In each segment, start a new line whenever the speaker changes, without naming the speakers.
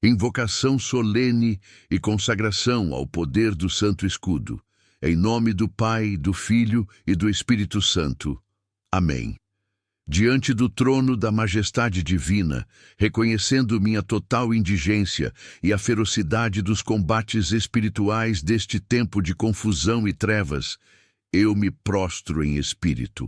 Invocação solene e consagração ao poder do Santo Escudo. Em nome do Pai, do Filho e do Espírito Santo. Amém. Diante do trono da majestade divina, reconhecendo minha total indigência e a ferocidade dos combates espirituais deste tempo de confusão e trevas, eu me prostro em espírito.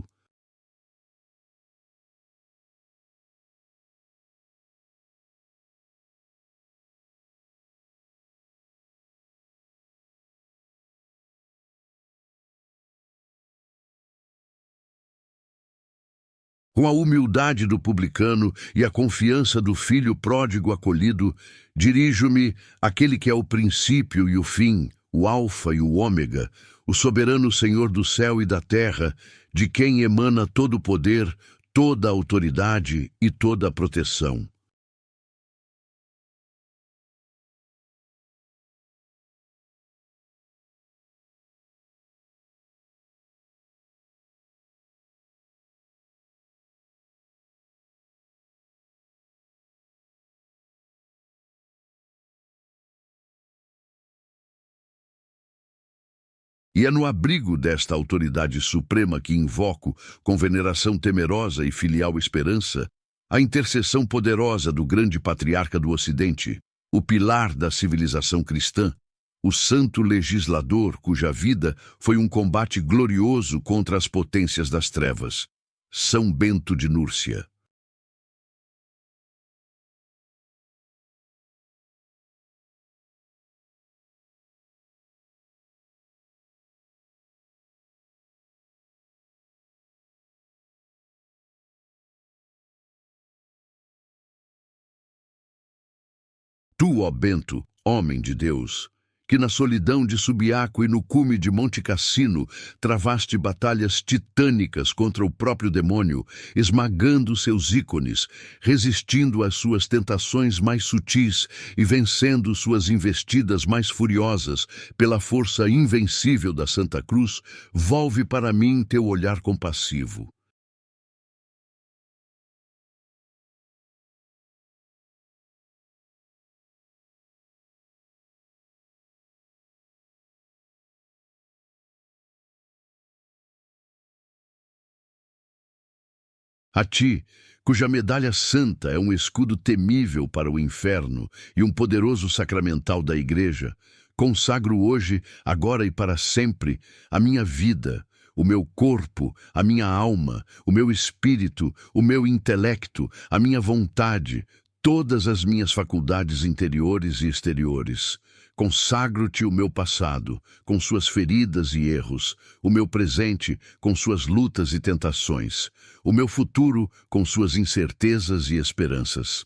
Com a humildade do publicano e a confiança do filho pródigo acolhido, dirijo-me àquele que é o princípio e o fim, o alfa e o ômega, o soberano Senhor do céu e da terra, de quem emana todo o poder, toda a autoridade e toda a proteção. E é no abrigo desta autoridade suprema que invoco, com veneração temerosa e filial esperança, a intercessão poderosa do grande patriarca do Ocidente, o pilar da civilização cristã, o santo legislador cuja vida foi um combate glorioso contra as potências das trevas, São Bento de Núrcia. Tu, ó Bento, homem de Deus, que na solidão de Subiaco e no cume de Monte Cassino travaste batalhas titânicas contra o próprio demônio, esmagando seus ícones, resistindo às suas tentações mais sutis e vencendo suas investidas mais furiosas pela força invencível da Santa Cruz, volve para mim teu olhar compassivo. A ti, cuja medalha santa é um escudo temível para o inferno e um poderoso sacramental da Igreja, consagro hoje, agora e para sempre, a minha vida, o meu corpo, a minha alma, o meu espírito, o meu intelecto, a minha vontade, todas as minhas faculdades interiores e exteriores. Consagro-te o meu passado, com suas feridas e erros, o meu presente, com suas lutas e tentações, o meu futuro, com suas incertezas e esperanças.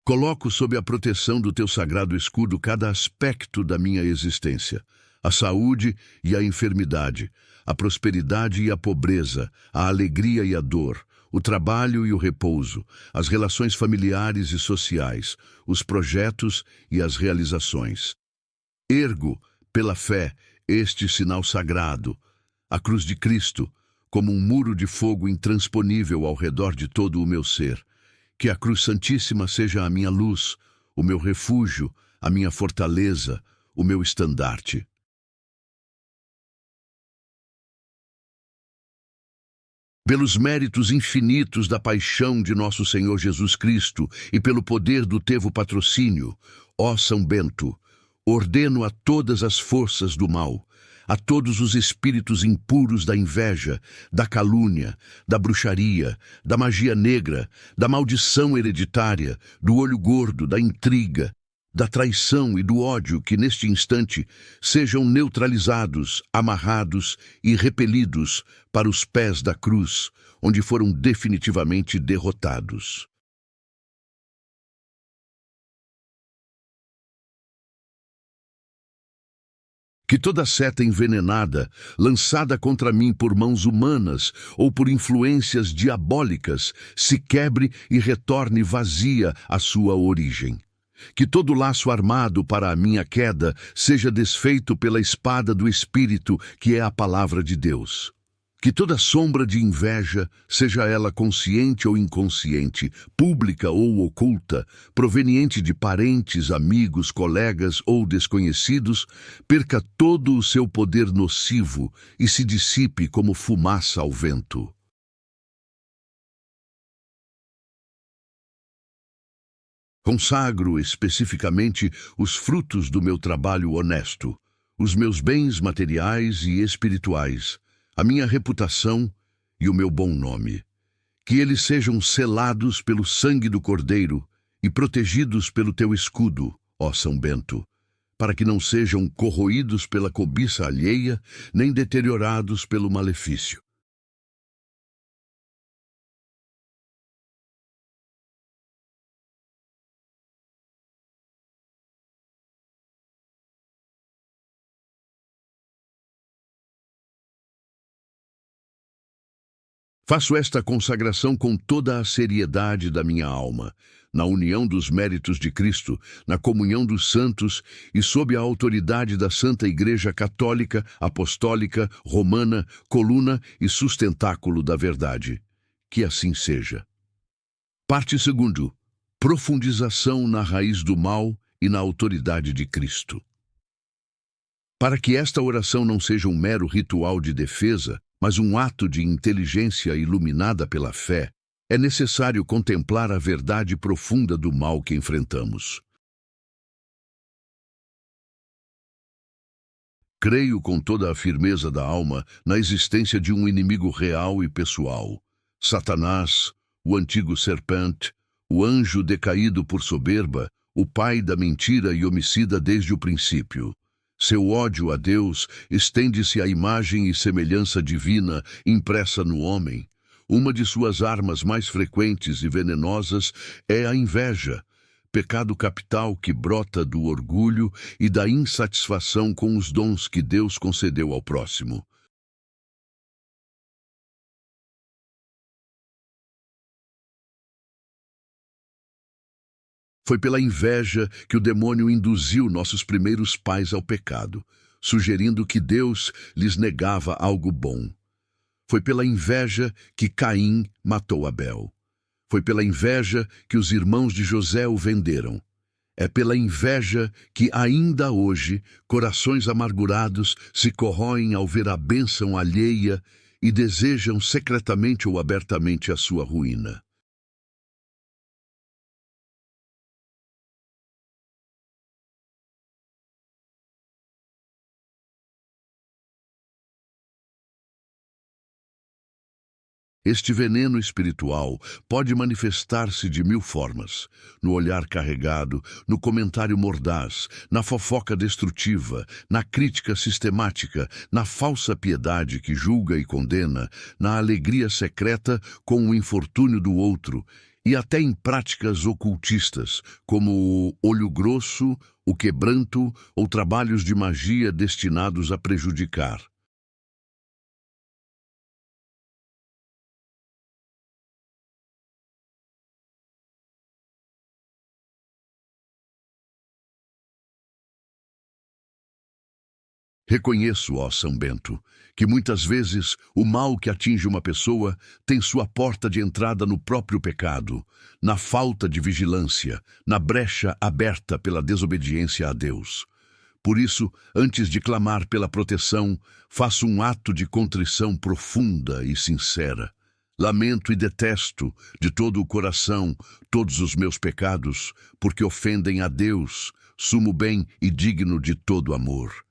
Coloco sob a proteção do teu sagrado escudo cada aspecto da minha existência, a saúde e a enfermidade, a prosperidade e a pobreza, a alegria e a dor, o trabalho e o repouso, as relações familiares e sociais, os projetos e as realizações. Ergo, pela fé, este sinal sagrado, a cruz de Cristo, como um muro de fogo intransponível ao redor de todo o meu ser. Que a cruz santíssima seja a minha luz, o meu refúgio, a minha fortaleza, o meu estandarte. Pelos méritos infinitos da paixão de nosso Senhor Jesus Cristo e pelo poder do teu patrocínio, ó São Bento, ordeno a todas as forças do mal, a todos os espíritos impuros da inveja, da calúnia, da bruxaria, da magia negra, da maldição hereditária, do olho gordo, da intriga, da traição e do ódio que neste instante sejam neutralizados, amarrados e repelidos para os pés da cruz, onde foram definitivamente derrotados. Que toda seta envenenada, lançada contra mim por mãos humanas ou por influências diabólicas, se quebre e retorne vazia à sua origem. Que todo laço armado para a minha queda seja desfeito pela espada do Espírito, que é a palavra de Deus. Que toda sombra de inveja, seja ela consciente ou inconsciente, pública ou oculta, proveniente de parentes, amigos, colegas ou desconhecidos, perca todo o seu poder nocivo e se dissipe como fumaça ao vento. Consagro especificamente os frutos do meu trabalho honesto, os meus bens materiais e espirituais, a minha reputação e o meu bom nome. Que eles sejam selados pelo sangue do Cordeiro e protegidos pelo teu escudo, ó São Bento, para que não sejam corroídos pela cobiça alheia, nem deteriorados pelo malefício. Faço esta consagração com toda a seriedade da minha alma, na união dos méritos de Cristo, na comunhão dos santos e sob a autoridade da Santa Igreja Católica, Apostólica, Romana, coluna e sustentáculo da verdade. Que assim seja. Parte 2. Profundização na raiz do mal e na autoridade de Cristo. Para que esta oração não seja um mero ritual de defesa, mas um ato de inteligência iluminada pela fé, é necessário contemplar a verdade profunda do mal que enfrentamos. Creio com toda a firmeza da alma na existência de um inimigo real e pessoal. Satanás, o antigo serpente, o anjo decaído por soberba, o pai da mentira e homicida desde o princípio. Seu ódio a Deus estende-se à imagem e semelhança divina impressa no homem. Uma de suas armas mais frequentes e venenosas é a inveja, pecado capital que brota do orgulho e da insatisfação com os dons que Deus concedeu ao próximo. Foi pela inveja que o demônio induziu nossos primeiros pais ao pecado, sugerindo que Deus lhes negava algo bom. Foi pela inveja que Caim matou Abel. Foi pela inveja que os irmãos de José o venderam. É pela inveja que, ainda hoje, corações amargurados se corroem ao ver a bênção alheia e desejam secretamente ou abertamente a sua ruína. Este veneno espiritual pode manifestar-se de mil formas: no olhar carregado, no comentário mordaz, na fofoca destrutiva, na crítica sistemática, na falsa piedade que julga e condena, na alegria secreta com o infortúnio do outro, e até em práticas ocultistas, como o olho grosso, o quebranto ou trabalhos de magia destinados a prejudicar. Reconheço, ó São Bento, que muitas vezes o mal que atinge uma pessoa tem sua porta de entrada no próprio pecado, na falta de vigilância, na brecha aberta pela desobediência a Deus. Por isso, antes de clamar pela proteção, faço um ato de contrição profunda e sincera. Lamento e detesto de todo o coração todos os meus pecados, porque ofendem a Deus, sumo bem e digno de todo amor.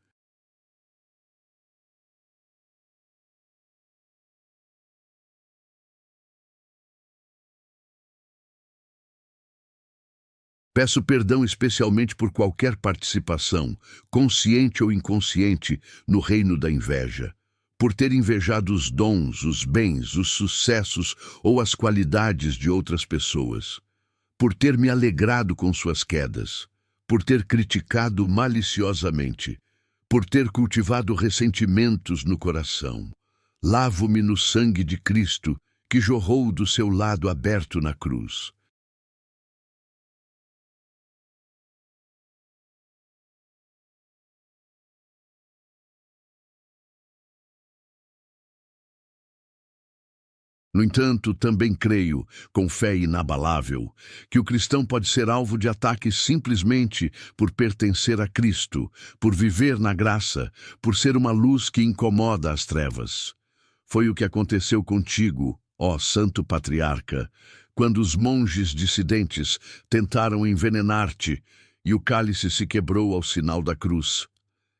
Peço perdão especialmente por qualquer participação, consciente ou inconsciente, no reino da inveja. Por ter invejado os dons, os bens, os sucessos ou as qualidades de outras pessoas. Por ter me alegrado com suas quedas. Por ter criticado maliciosamente. Por ter cultivado ressentimentos no coração. Lavo-me no sangue de Cristo, que jorrou do seu lado aberto na cruz. No entanto, também creio, com fé inabalável, que o cristão pode ser alvo de ataques simplesmente por pertencer a Cristo, por viver na graça, por ser uma luz que incomoda as trevas. Foi o que aconteceu contigo, ó Santo Patriarca, quando os monges dissidentes tentaram envenenar-te e o cálice se quebrou ao sinal da cruz.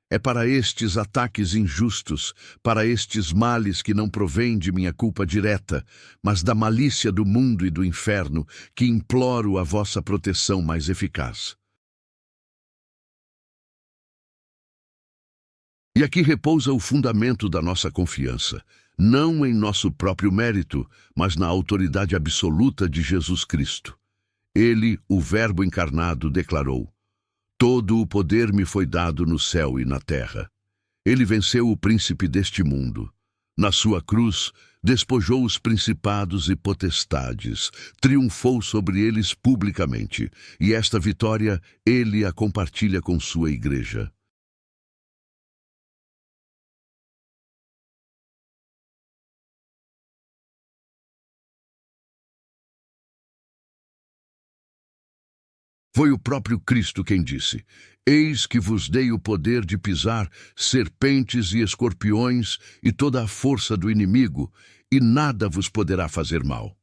É para estes ataques injustos, para estes males que não provêm de minha culpa direta, mas da malícia do mundo e do inferno, que imploro a vossa proteção mais eficaz. E aqui repousa o fundamento da nossa confiança, não em nosso próprio mérito, mas na autoridade absoluta de Jesus Cristo. Ele, o Verbo encarnado, declarou: todo o poder me foi dado no céu e na terra. Ele venceu o príncipe deste mundo. Na sua cruz, despojou os principados e potestades, triunfou sobre eles publicamente, e esta vitória ele a compartilha com sua igreja. Foi o próprio Cristo quem disse: eis que vos dei o poder de pisar serpentes e escorpiões e toda a força do inimigo, e nada vos poderá fazer mal.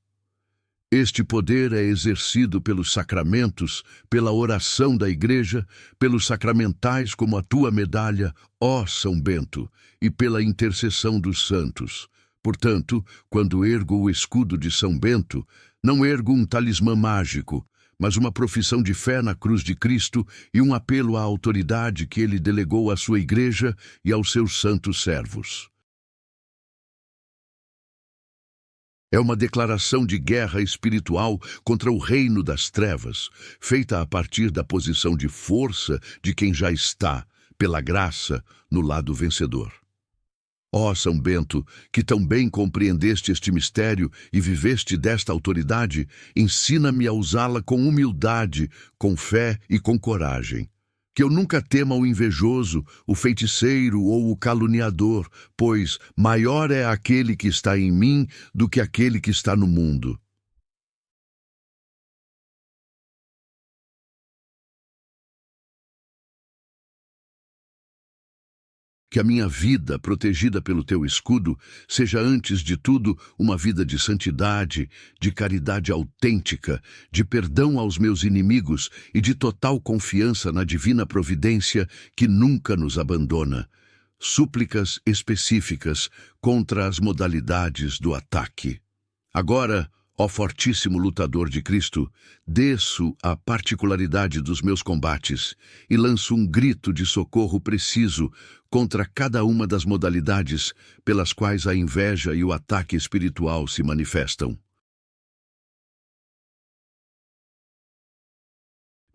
Este poder é exercido pelos sacramentos, pela oração da Igreja, pelos sacramentais como a tua medalha, ó São Bento, e pela intercessão dos santos. Portanto, quando ergo o escudo de São Bento, não ergo um talismã mágico, mas uma profissão de fé na cruz de Cristo e um apelo à autoridade que ele delegou à sua Igreja e aos seus santos servos. É uma declaração de guerra espiritual contra o reino das trevas, feita a partir da posição de força de quem já está, pela graça, no lado vencedor. Ó São Bento, que tão bem compreendeste este mistério e viveste desta autoridade, ensina-me a usá-la com humildade, com fé e com coragem. Que eu nunca tema o invejoso, o feiticeiro ou o caluniador, pois maior é aquele que está em mim do que aquele que está no mundo. Que a minha vida, protegida pelo teu escudo, seja antes de tudo uma vida de santidade, de caridade autêntica, de perdão aos meus inimigos e de total confiança na divina providência que nunca nos abandona. Súplicas específicas contra as modalidades do ataque. Agora, ó fortíssimo lutador de Cristo, desço à particularidade dos meus combates e lanço um grito de socorro preciso contra cada uma das modalidades pelas quais a inveja e o ataque espiritual se manifestam.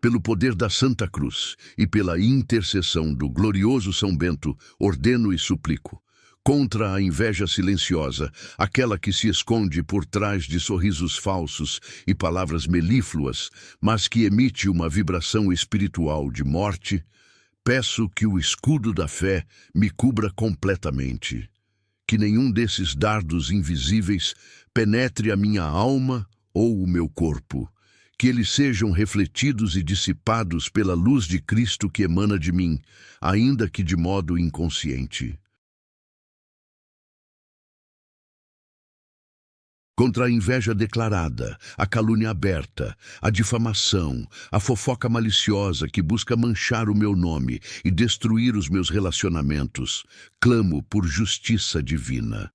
Pelo poder da Santa Cruz e pela intercessão do glorioso São Bento, ordeno e suplico: contra a inveja silenciosa, aquela que se esconde por trás de sorrisos falsos e palavras melífluas, mas que emite uma vibração espiritual de morte, peço que o escudo da fé me cubra completamente. Que nenhum desses dardos invisíveis penetre a minha alma ou o meu corpo. Que eles sejam refletidos e dissipados pela luz de Cristo que emana de mim, ainda que de modo inconsciente. Contra a inveja declarada, a calúnia aberta, a difamação, a fofoca maliciosa que busca manchar o meu nome e destruir os meus relacionamentos, clamo por justiça divina.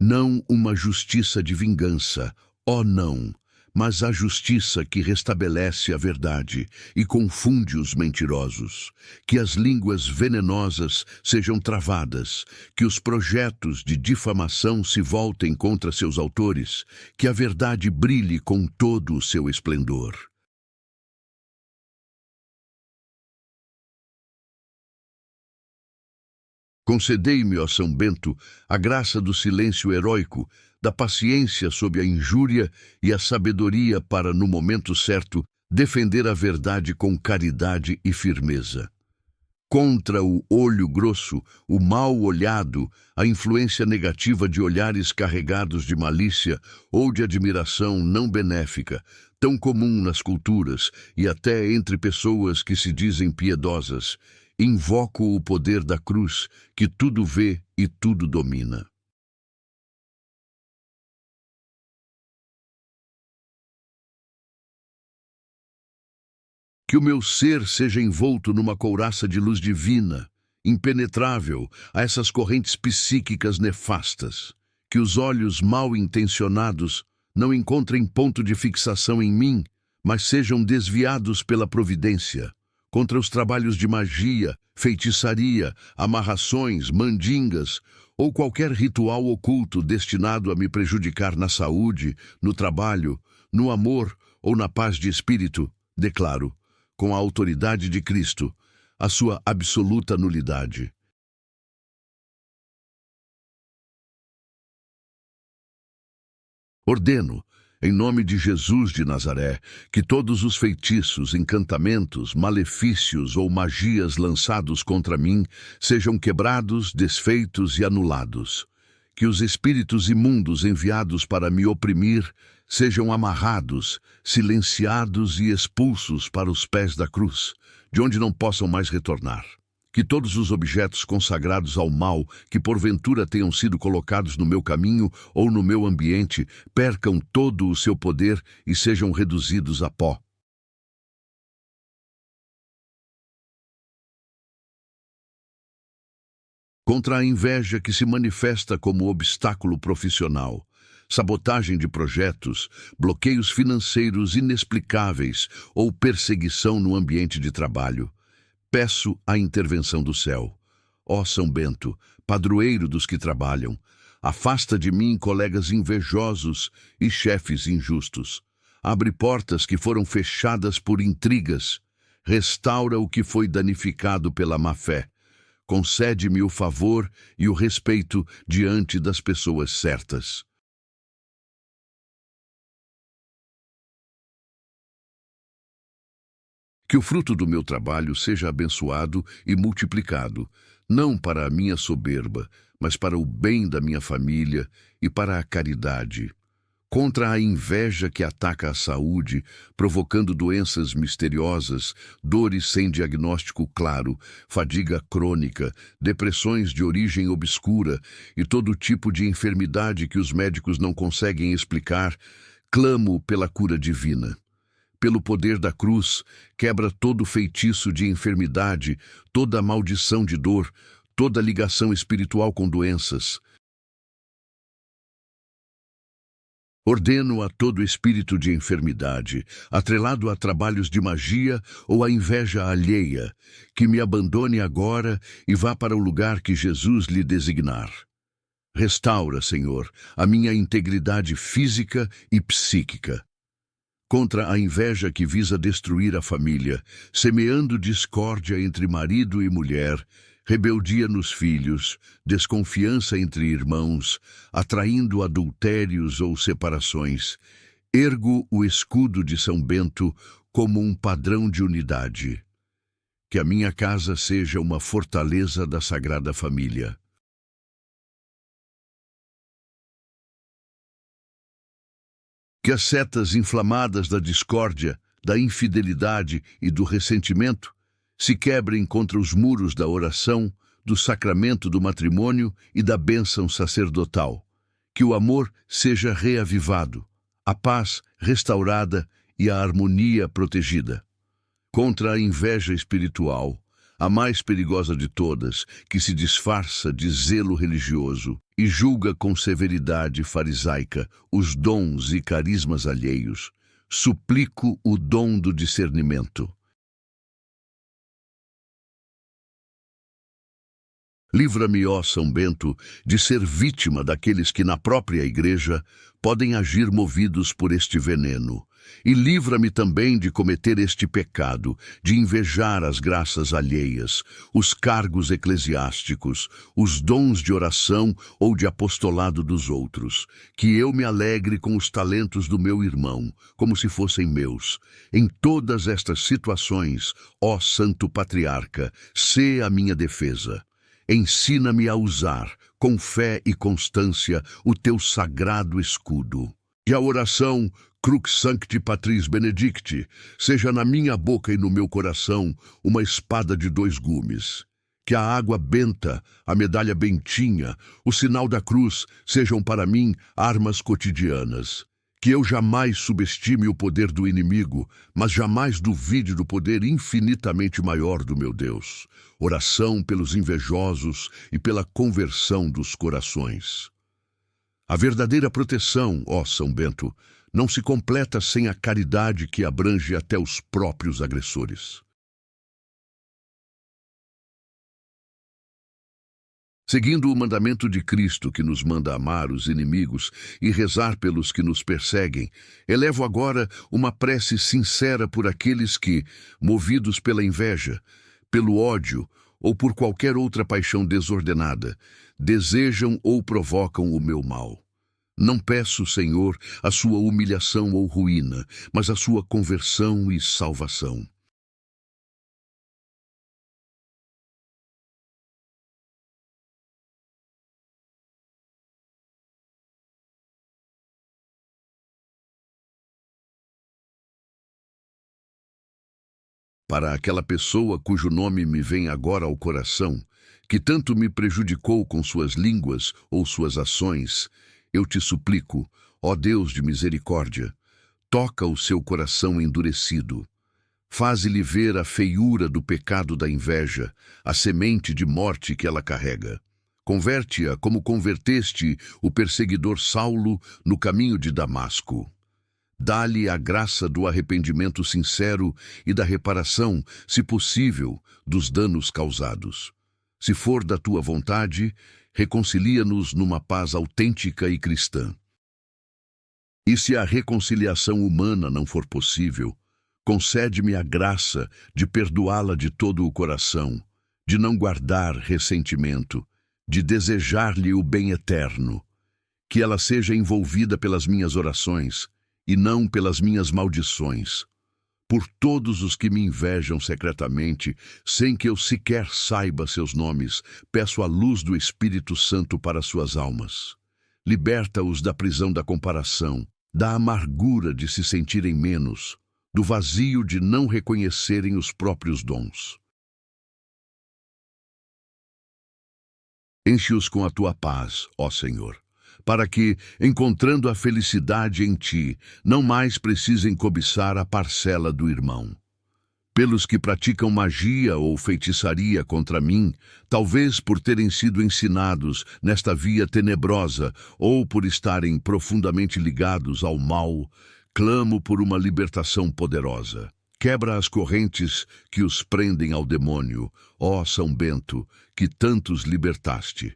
Não uma justiça de vingança, ó não, mas a justiça que restabelece a verdade e confunde os mentirosos. Que as línguas venenosas sejam travadas, que os projetos de difamação se voltem contra seus autores, que a verdade brilhe com todo o seu esplendor. Concedei-me, ó São Bento, a graça do silêncio heróico, da paciência sob a injúria e a sabedoria para, no momento certo, defender a verdade com caridade e firmeza. contra o olho grosso, o mal olhado, a influência negativa de olhares carregados de malícia ou de admiração não benéfica, tão comum nas culturas e até entre pessoas que se dizem piedosas. Invoco o poder da cruz, que tudo vê e tudo domina. Que o meu ser seja envolto numa couraça de luz divina, impenetrável a essas correntes psíquicas nefastas. Que os olhos mal intencionados não encontrem ponto de fixação em mim, mas sejam desviados pela providência contra os trabalhos de magia, feitiçaria, amarrações, mandingas ou qualquer ritual oculto destinado a me prejudicar na saúde, no trabalho, no amor ou na paz de espírito. Declaro, com a autoridade de Cristo, a sua absoluta nulidade. Ordeno, em nome de Jesus de Nazaré, que todos os feitiços, encantamentos, malefícios ou magias lançados contra mim sejam quebrados, desfeitos e anulados. Que os espíritos imundos enviados para me oprimir sejam amarrados, silenciados e expulsos para os pés da cruz, de onde não possam mais retornar. Que todos os objetos consagrados ao mal, que porventura tenham sido colocados no meu caminho ou no meu ambiente, percam todo o seu poder e sejam reduzidos a pó. Contra a inveja que se manifesta como obstáculo profissional, sabotagem de projetos, bloqueios financeiros inexplicáveis ou perseguição no ambiente de trabalho, peço a intervenção do céu. Ó São Bento, padroeiro dos que trabalham, afasta de mim colegas invejosos e chefes injustos. Abre portas que foram fechadas por intrigas. Restaura o que foi danificado pela má-fé. Concede-me o favor e o respeito diante das pessoas certas. Que o fruto do meu trabalho seja abençoado e multiplicado, não para a minha soberba, mas para o bem da minha família e para a caridade. Contra a inveja que ataca a saúde, provocando doenças misteriosas, dores sem diagnóstico claro, fadiga crônica, depressões de origem obscura e todo tipo de enfermidade que os médicos não conseguem explicar, clamo pela cura divina. Pelo poder da cruz, quebra todo feitiço de enfermidade, toda maldição de dor, toda ligação espiritual com doenças. Ordeno a todo espírito de enfermidade, atrelado a trabalhos de magia ou a inveja alheia, que me abandone agora e vá para o lugar que Jesus lhe designar. Restaura, Senhor, a minha integridade física e psíquica. Contra a inveja que visa destruir a família, semeando discórdia entre marido e mulher, rebeldia nos filhos, desconfiança entre irmãos, atraindo adultérios ou separações, ergo o escudo de São Bento como um padrão de unidade. Que a minha casa seja uma fortaleza da Sagrada Família. Que as setas inflamadas da discórdia, da infidelidade e do ressentimento se quebrem contra os muros da oração, do sacramento do matrimônio e da bênção sacerdotal. Que o amor seja reavivado, a paz restaurada e a harmonia protegida. Contra a inveja espiritual, a mais perigosa de todas, que se disfarça de zelo religioso e julga com severidade farisaica os dons e carismas alheios, suplico o dom do discernimento. Livra-me, ó São Bento, de ser vítima daqueles que na própria igreja podem agir movidos por este veneno. E livra-me também de cometer este pecado, de invejar as graças alheias, os cargos eclesiásticos, os dons de oração ou de apostolado dos outros. Que eu me alegre com os talentos do meu irmão, como se fossem meus. Em todas estas situações, ó Santo Patriarca, sê a minha defesa. Ensina-me a usar, com fé e constância, o teu sagrado escudo. Que a oração Crux Sancti Patris Benedicti seja na minha boca e no meu coração uma espada de 2 gumes. Que a água benta, a medalha bentinha, o sinal da cruz sejam para mim armas cotidianas. Que eu jamais subestime o poder do inimigo, mas jamais duvide do poder infinitamente maior do meu Deus. Oração pelos invejosos e pela conversão dos corações. A verdadeira proteção, ó São Bento, não se completa sem a caridade que abrange até os próprios agressores. Seguindo o mandamento de Cristo que nos manda amar os inimigos e rezar pelos que nos perseguem, elevo agora uma prece sincera por aqueles que, movidos pela inveja, pelo ódio ou por qualquer outra paixão desordenada, desejam ou provocam o meu mal. Não peço, Senhor, a sua humilhação ou ruína, mas a sua conversão e salvação. Para aquela pessoa cujo nome me vem agora ao coração, que tanto me prejudicou com suas línguas ou suas ações, eu te suplico, ó Deus de misericórdia, toca o seu coração endurecido. Faze-lhe ver a feiura do pecado da inveja, a semente de morte que ela carrega. Converte-a como converteste o perseguidor Saulo no caminho de Damasco. Dá-lhe a graça do arrependimento sincero e da reparação, se possível, dos danos causados. Se for da tua vontade, reconcilia-nos numa paz autêntica e cristã. E se a reconciliação humana não for possível, concede-me a graça de perdoá-la de todo o coração, de não guardar ressentimento, de desejar-lhe o bem eterno. Que ela seja envolvida pelas minhas orações, e não pelas minhas maldições. Por todos os que me invejam secretamente, sem que eu sequer saiba seus nomes, peço a luz do Espírito Santo para suas almas. Liberta-os da prisão da comparação, da amargura de se sentirem menos, do vazio de não reconhecerem os próprios dons. Enche-os com a tua paz, ó Senhor, para que, encontrando a felicidade em ti, não mais precisem cobiçar a parcela do irmão. Pelos que praticam magia ou feitiçaria contra mim, talvez por terem sido ensinados nesta via tenebrosa ou por estarem profundamente ligados ao mal, clamo por uma libertação poderosa. Quebra as correntes que os prendem ao demônio, ó São Bento, que tantos libertaste.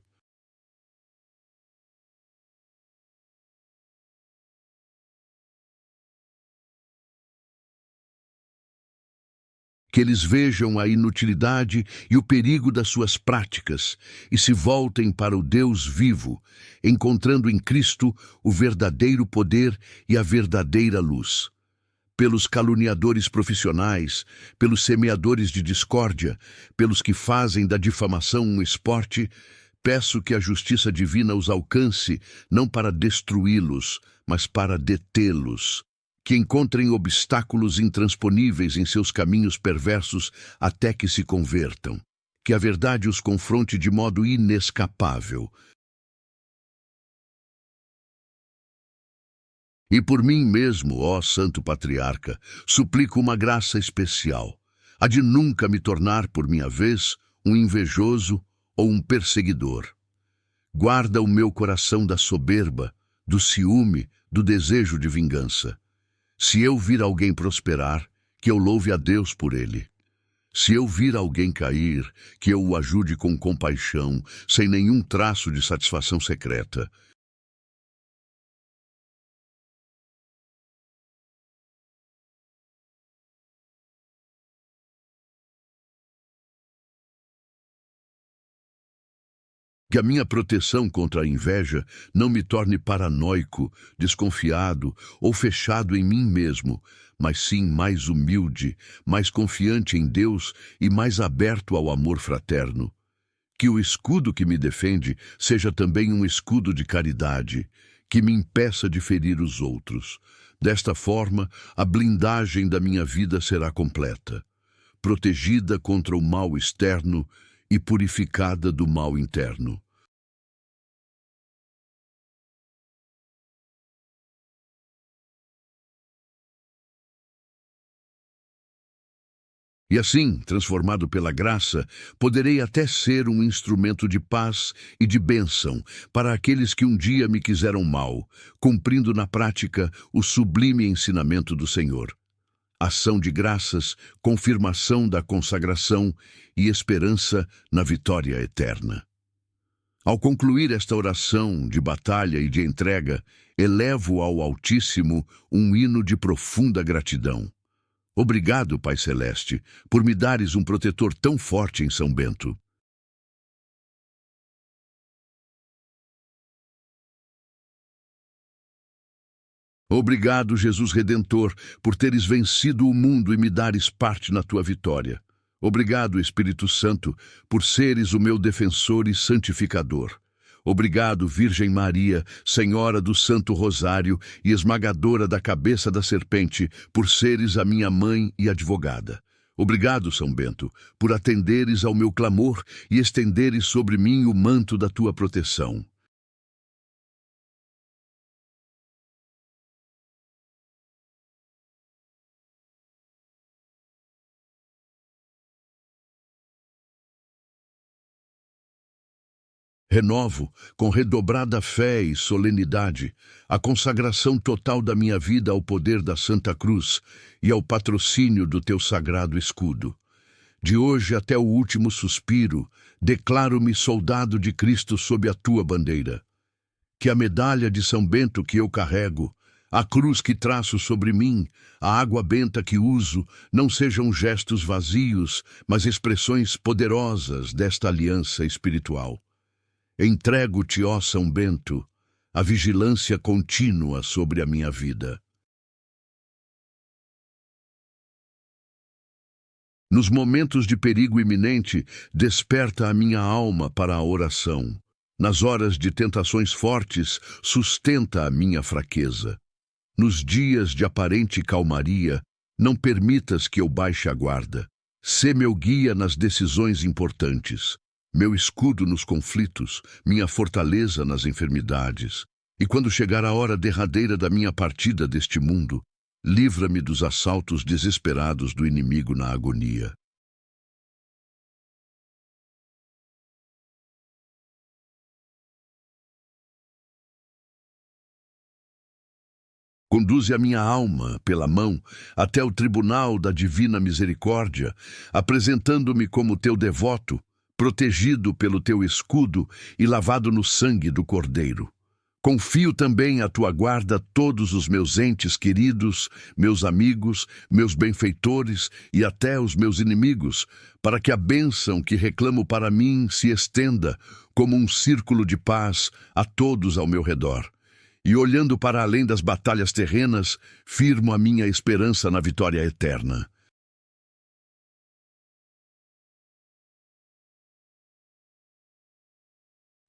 Que eles vejam a inutilidade e o perigo das suas práticas e se voltem para o Deus vivo, encontrando em Cristo o verdadeiro poder e a verdadeira luz. Pelos caluniadores profissionais, pelos semeadores de discórdia, pelos que fazem da difamação um esporte, peço que a justiça divina os alcance, não para destruí-los, mas para detê-los. Que encontrem obstáculos intransponíveis em seus caminhos perversos até que se convertam. Que a verdade os confronte de modo inescapável. E por mim mesmo, ó Santo Patriarca, suplico uma graça especial, a de nunca me tornar, por minha vez, um invejoso ou um perseguidor. Guarda o meu coração da soberba, do ciúme, do desejo de vingança. Se eu vir alguém prosperar, que eu louve a Deus por ele. Se eu vir alguém cair, que eu o ajude com compaixão, sem nenhum traço de satisfação secreta. Que a minha proteção contra a inveja não me torne paranoico, desconfiado ou fechado em mim mesmo, mas sim mais humilde, mais confiante em Deus e mais aberto ao amor fraterno. Que o escudo que me defende seja também um escudo de caridade, que me impeça de ferir os outros. Desta forma, a blindagem da minha vida será completa, protegida contra o mal externo e purificada do mal interno. E assim, transformado pela graça, poderei até ser um instrumento de paz e de bênção para aqueles que um dia me quiseram mal, cumprindo na prática o sublime ensinamento do Senhor. Ação de graças, confirmação da consagração e esperança na vitória eterna. Ao concluir esta oração de batalha e de entrega, elevo ao Altíssimo um hino de profunda gratidão. Obrigado, Pai Celeste, por me dares um protetor tão forte em São Bento. Obrigado, Jesus Redentor, por teres vencido o mundo e me dares parte na tua vitória. Obrigado, Espírito Santo, por seres o meu defensor e santificador. Obrigado, Virgem Maria, Senhora do Santo Rosário e esmagadora da cabeça da serpente, por seres a minha mãe e advogada. Obrigado, São Bento, por atenderes ao meu clamor e estenderes sobre mim o manto da tua proteção. Renovo, com redobrada fé e solenidade, a consagração total da minha vida ao poder da Santa Cruz e ao patrocínio do teu sagrado escudo. De hoje até o último suspiro, declaro-me soldado de Cristo sob a tua bandeira. Que a medalha de São Bento que eu carrego, a cruz que traço sobre mim, a água benta que uso, não sejam gestos vazios, mas expressões poderosas desta aliança espiritual. Entrego-te, ó São Bento, a vigilância contínua sobre a minha vida. Nos momentos de perigo iminente, desperta a minha alma para a oração. Nas horas de tentações fortes, sustenta a minha fraqueza. Nos dias de aparente calmaria, não permitas que eu baixe a guarda. Sê meu guia nas decisões importantes, meu escudo nos conflitos, minha fortaleza nas enfermidades. E quando chegar a hora derradeira da minha partida deste mundo, livra-me dos assaltos desesperados do inimigo na agonia. Conduze a minha alma, pela mão, até o tribunal da divina misericórdia, apresentando-me como teu devoto, protegido pelo teu escudo e lavado no sangue do Cordeiro. Confio também à tua guarda todos os meus entes queridos, meus amigos, meus benfeitores e até os meus inimigos, para que a bênção que reclamo para mim se estenda como um círculo de paz a todos ao meu redor. E olhando para além das batalhas terrenas, firmo a minha esperança na vitória eterna.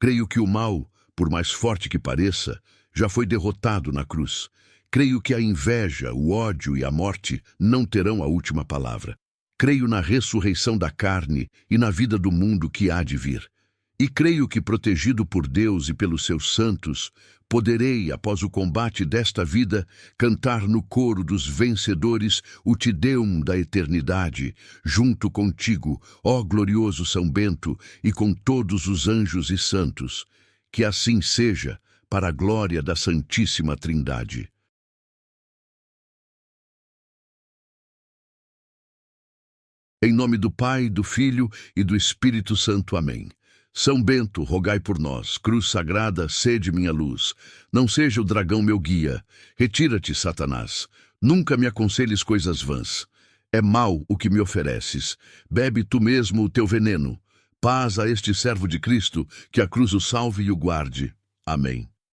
Creio que o mal, por mais forte que pareça, já foi derrotado na cruz. Creio que a inveja, o ódio e a morte não terão a última palavra. Creio na ressurreição da carne e na vida do mundo que há de vir. E creio que, protegido por Deus e pelos seus santos, poderei, após o combate desta vida, cantar no coro dos vencedores o Te Deum da eternidade, junto contigo, ó glorioso São Bento, e com todos os anjos e santos. Que assim seja, para a glória da Santíssima Trindade. Em nome do Pai, do Filho e do Espírito Santo. Amém. São Bento, rogai por nós. Cruz sagrada, sede minha luz. Não seja o dragão meu guia. Retira-te, Satanás. Nunca me aconselhes coisas vãs. É mal o que me ofereces. Bebe tu mesmo o teu veneno. Paz a este servo de Cristo, que a cruz o salve e o guarde. Amém.